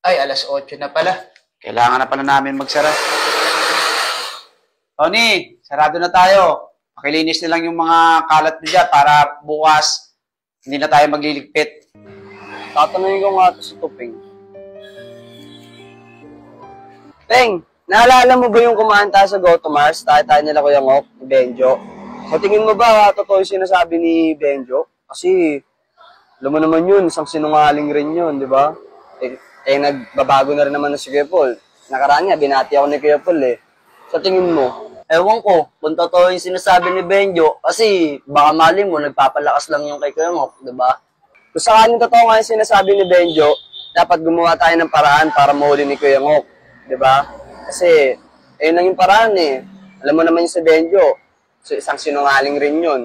Ay, alas 8 na pala. Kailangan na pala namin magsara. Tony, sarado na tayo. Pakilinis na lang yung mga kalat mo dyan para bukas hindi na tayo magliligpit. Tatanungin ko nga ito sa Tuping. Peng, naalala mo ba yung kumain tayo sa Go to Mars? Tayo nila Kuya Ngok, ni Benjo. Sa tingin mo ba, totoo yung sinasabi ni Benjo? Kasi, alam mo naman yun, isang sinungaling rin yun, di ba? Nagbabago na rin naman na si Kuya Paul. Nakaraan niya, binati ako ni Kuya Paul eh. Sa tingin mo? Ewan ko, kung totoo yung sinasabi ni Benjo, kasi baka mali mo, nagpapalakas lang yung kay Kuya Ngok, di ba? Kung sakaling totoo nga yung sinasabi ni Benjo, dapat gumawa tayo ng paraan para mahuli ni Kuya Ngok, di ba? Kasi, ayun lang yung paraan eh. Alam mo naman yung si Benjo, so, isang sinungaling rin yun.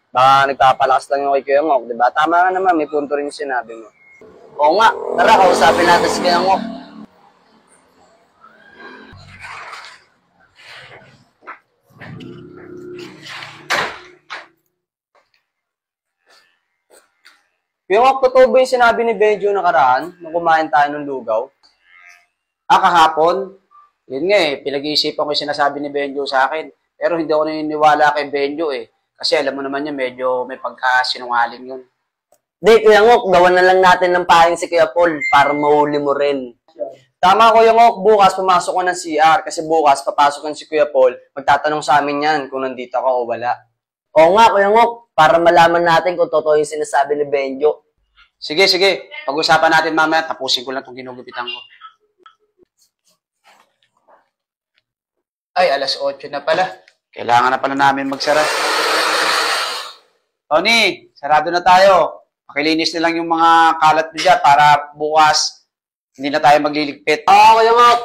Baka nagpapalakas lang yung kay Kuya Ngok, di ba? Tama ka naman, may punto rin yung sinabi mo. Oo nga, tara, kausapin natin si Kuya Ngok. Kuya Ngok, totoo ba yung sinabi ni Benjo nakaraan nung kumain tayo ng lugaw? Kahapon, yun nga eh, pinag-iisipan ko yung sinasabi ni Benjo sa akin. Pero hindi ako naniniwala kay Benjo eh. Kasi alam mo naman yun, medyo may pagkasinungaling yun. Di, Kuya Ngok, gawan na lang natin ng paring si Kuya Paul para mahuli mo rin. Tama, Kuya Ngok, bukas pumasok ko ng CR kasi bukas papasok na si Kuya Paul, magtatanong sa amin yan kung nandito ka o wala. Oo nga, Kuya Ngok, para malaman natin kung totoo yung sinasabi ni Benjo. Sige. Pag-usapan natin mamaya. Tapusin ko lang itong ginugupitan ko. Ay, alas 8 na pala. Kailangan na pala namin magsara. Tony, sarado na tayo. Pakilinis na lang yung mga kalat mo dyan para bukas hindi na tayo magliligpit. Oo, Kuya Ngok.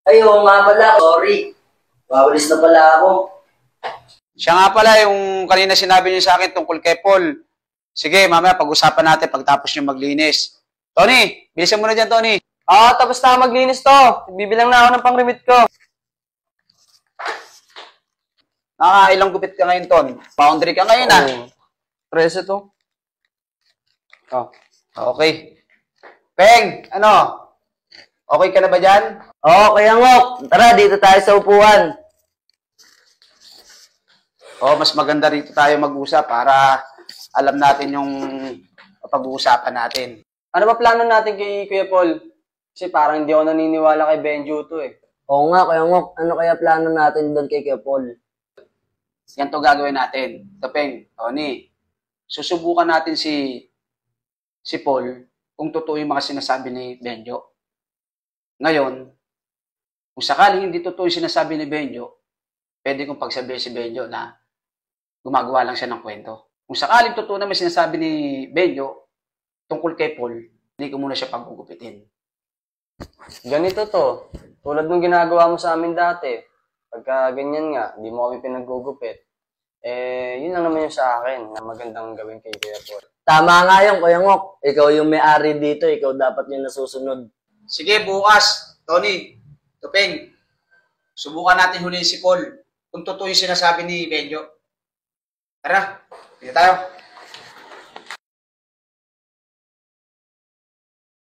Ay, oo nga pala, sorry. Wawalis na pala ako. Siya nga pala yung kanina sinabi niyo sa akin tungkol kay Paul. Sige, mamaya pag-usapan natin pagtapos niyo maglinis. Tony, bilisan mo na dyan, Tony. Tapos na maglinis to. Bibilang na ako ng pang-remit ko. Nakailang gupit ka ngayon, Ton? Boundary ka ngayon, ah. 13 to. Okay. Peng, ano? Okay ka na ba dyan? Oo, Kuya Ngok. Tara, dito tayo sa upuan. Mas maganda rito tayo mag-usap para alam natin yung pag-uusapan natin. Ano ba plano natin kay Kuya Paul? Kasi parang hindi ako naniniwala kay Benjo to eh. Oo nga, Kuya Ngok. Ano kaya plano natin doon kay Kuya Paul? Yan to gagawin natin. Peng, Tony, susubukan natin si Paul kung totoo yung mga sinasabi ni Benjo. Ngayon, kung sakaling hindi totoo yung sinasabi ni Benjo, pwede kong pagsabihin si Benjo na gumagawa lang siya ng kwento. Kung sakaling totoo na may sinasabi ni Benjo tungkol kay Paul, hindi ko muna siya paggugupitin. Ganito to. Tulad nung ginagawa mo sa amin dati. Pagka ganyan nga, di mo kami pinaggugupit. Yun lang naman yung sa akin na magandang gawin kay Kuya Paul. Tama nga yun, Kuya Ngok. Ikaw yung may-ari dito. Ikaw dapat yung nasusunod. Sige, bukas, Tony, Tupeng, subukan natin huliin si Paul kung totoo yung sinasabi ni Benjo. Tara, dito tayo.